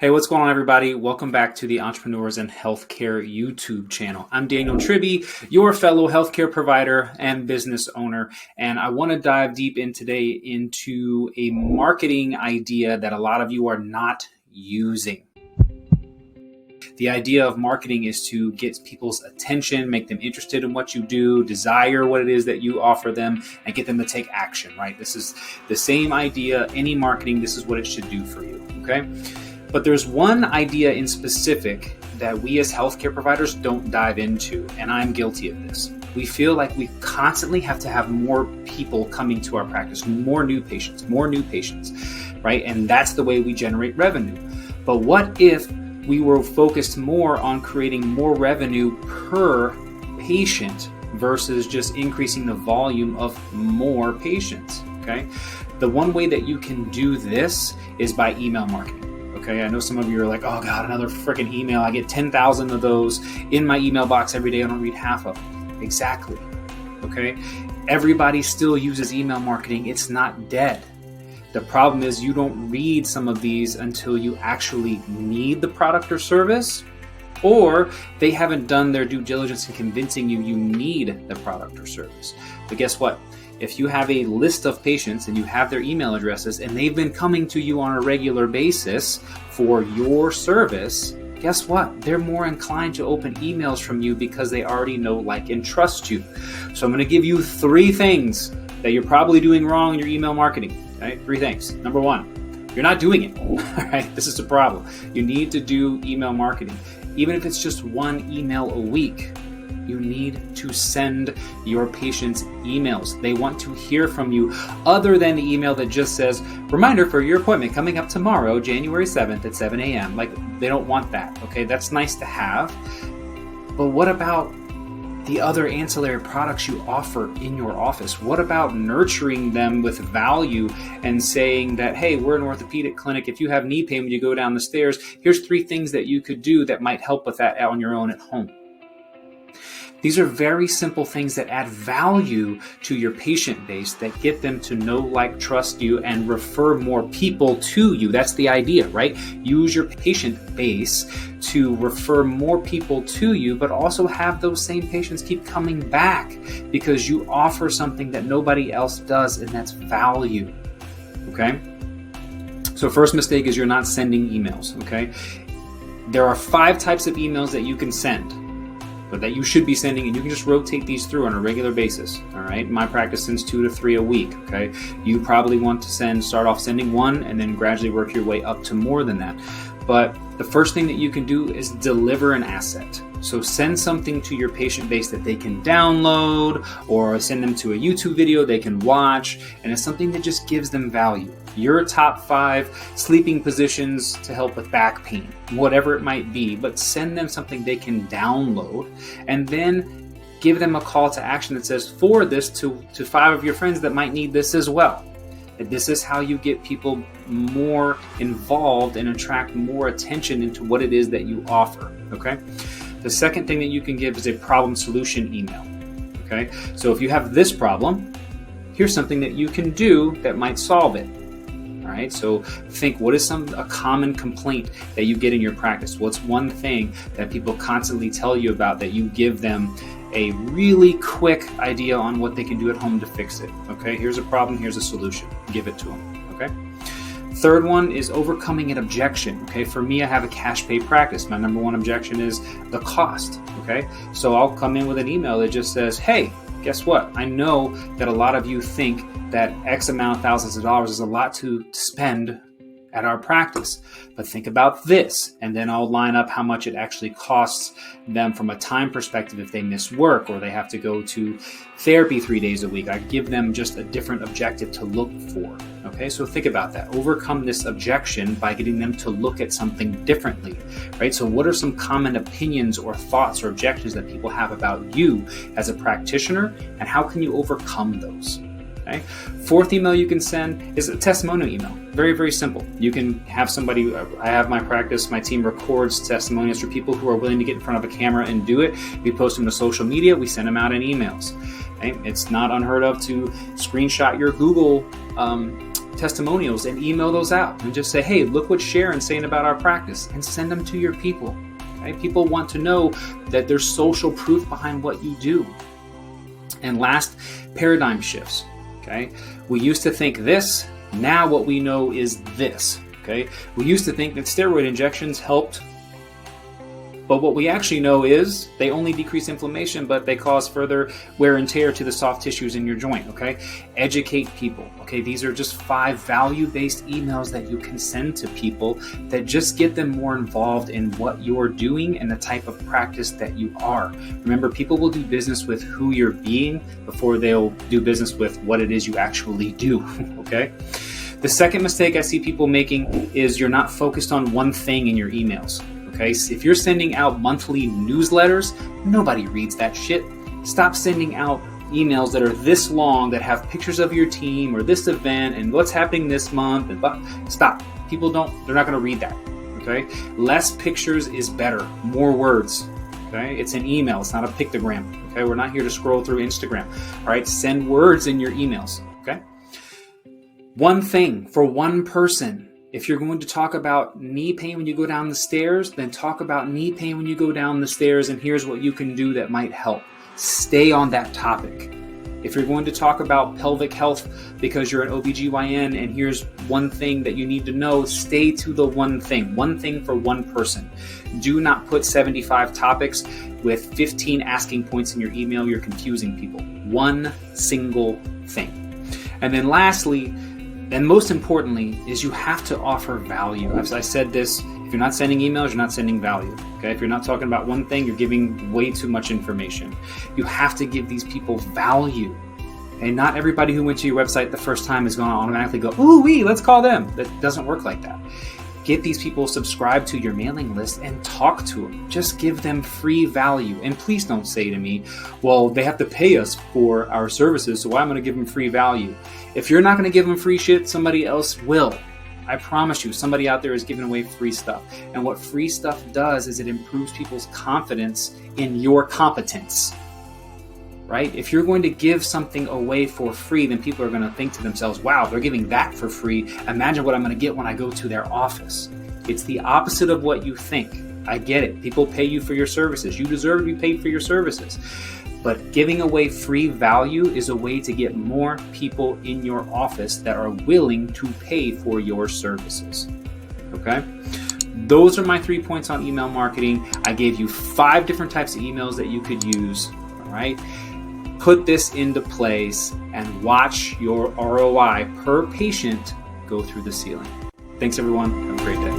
Hey, what's going on, everybody? Welcome back to the Entrepreneurs in Healthcare YouTube channel. I'm Daniel Tribby, your fellow healthcare provider and business owner, and I want to dive deep in today into a marketing idea that a lot of you are not using. The idea of marketing is to get people's attention, make them interested in what you do, desire what it is that you offer them, and get them to take action, right? This is the same idea. Any marketing, this is what it should do for you, okay? But there's one idea in specific that we as healthcare providers don't dive into, and I'm guilty of this. We feel like we constantly have to have more people coming to our practice, more new patients, right? And that's the way we generate revenue. But what if we were focused more on creating more revenue per patient versus just increasing the volume of more patients, okay? The one way that you can do this is by email marketing. Okay, I know some of you are like, oh God, another freaking email. I get 10,000 of those in my email box every day. I don't read half of them. Exactly. Okay, everybody still uses email marketing. It's not dead. The problem is you don't read some of these until you actually need the product or service, or they haven't done their due diligence in convincing you need the product or service. But guess what? If you have a list of patients and you have their email addresses and they've been coming to you on a regular basis for your service, guess what? They're more inclined to open emails from you because they already know, like, and trust you. So I'm going to give you 3 things that you're probably doing wrong in your email marketing. Right? 3 things. Number 1, you're not doing it. All right? This is the problem. You need to do email marketing. Even if it's just 1 email a week, you need to send your patients emails. They want to hear from you other than the email that just says, reminder for your appointment coming up tomorrow, January 7th at 7 a.m. Like, they don't want that, okay? That's nice to have. But what about the other ancillary products you offer in your office? What about nurturing them with value and saying that, hey, we're an orthopedic clinic. If you have knee pain when you go down the stairs, here's 3 things that you could do that might help with that on your own at home. These are very simple things that add value to your patient base, that get them to know, like, trust you, and refer more people to you. That's the idea, right? Use your patient base to refer more people to you, but also have those same patients keep coming back because you offer something that nobody else does, and that's value, okay? So first mistake is you're not sending emails, okay? There are 5 types of emails that you can send, but that you should be sending, and you can just rotate these through on a regular basis, all right? My practice sends 2 to 3 a week, okay? You probably want to start off sending 1 and then gradually work your way up to more than that. But the first thing that you can do is deliver an asset. So send something to your patient base that they can download, or send them to a YouTube video they can watch, and it's something that just gives them value. Your top 5 sleeping positions to help with back pain, whatever it might be, but send them something they can download, and then give them a call to action that says, forward this to 5 of your friends that might need this as well. This is how you get people more involved and attract more attention into what it is that you offer, okay? The second thing that you can give is a problem solution email, okay? So if you have this problem, here's something that you can do that might solve it, all right? So think, what is a common complaint that you get in your practice? What's one thing that people constantly tell you about that you give them a really quick idea on what they can do at home to fix it, okay? Here's a problem, here's a solution. Give it to them, okay? Third one is overcoming an objection, okay? For me, I have a cash pay practice. My number 1 objection is the cost, okay? So I'll come in with an email that just says, hey, guess what? I know that a lot of you think that X amount, thousands of dollars is a lot to spend at our practice, but think about this. And then I'll line up how much it actually costs them from a time perspective if they miss work or they have to go to therapy 3 days a week. I give them just a different objective to look for. Okay, so think about that. Overcome this objection by getting them to look at something differently, right? So what are some common opinions or thoughts or objections that people have about you as a practitioner, and how can you overcome those? Okay. 4th email you can send is a testimonial email. Very, very simple. You can have somebody, I have my practice, my team records testimonials for people who are willing to get in front of a camera and do it. We post them to social media. We send them out in emails. Okay. It's not unheard of to screenshot your Google testimonials and email those out and just say, hey, look what Sharon's saying about our practice, and send them to your people. Okay? People want to know that there's social proof behind what you do. And last, paradigm shifts. Okay, we used to think this, now what we know is this. Okay, we used to think that steroid injections helped, but what we actually know is they only decrease inflammation, but they cause further wear and tear to the soft tissues in your joint. Okay, educate people. Okay, these are just 5 value-based emails that you can send to people that just get them more involved in what you're doing and the type of practice that you are. Remember, people will do business with who you're being before they'll do business with what it is you actually do. Okay. The second mistake I see people making is you're not focused on one thing in your emails. Okay, so if you're sending out monthly newsletters, nobody reads that shit. Stop sending out emails that are this long that have pictures of your team or this event and what's happening this month. And stop. People they're not going to read that. Okay, less pictures is better. More words. Okay, it's an email. It's not a pictogram. Okay, we're not here to scroll through Instagram. All right, send words in your emails. Okay, one thing for one person. If you're going to talk about knee pain when you go down the stairs, then talk about knee pain when you go down the stairs, and here's what you can do that might help. Stay on that topic. If you're going to talk about pelvic health because you're an OBGYN and here's one thing that you need to know, stay to the one thing for one person. Do not put 75 topics with 15 asking points in your email. You're confusing people. One single thing. And then lastly, and most importantly, is you have to offer value. As I said this, if you're not sending emails, you're not sending value. Okay? If you're not talking about one thing, you're giving way too much information. You have to give these people value. And not everybody who went to your website the first time is going to automatically go, ooh, let's call them. That doesn't work like that. Get these people subscribed to your mailing list and talk to them. Just give them free value. And please don't say to me, well, they have to pay us for our services, so I'm going to give them free value. If you're not going to give them free shit, somebody else will. I promise you, somebody out there is giving away free stuff. And what free stuff does is it improves people's confidence in your competence. Right? If you're going to give something away for free, then people are going to think to themselves, wow, they're giving that for free. Imagine what I'm going to get when I go to their office. It's the opposite of what you think. I get it. People pay you for your services. You deserve to be paid for your services. But giving away free value is a way to get more people in your office that are willing to pay for your services. Okay? Those are my 3 points on email marketing. I gave you 5 different types of emails that you could use. All right? Put this into place and watch your ROI per patient go through the ceiling. Thanks, everyone. Have a great day.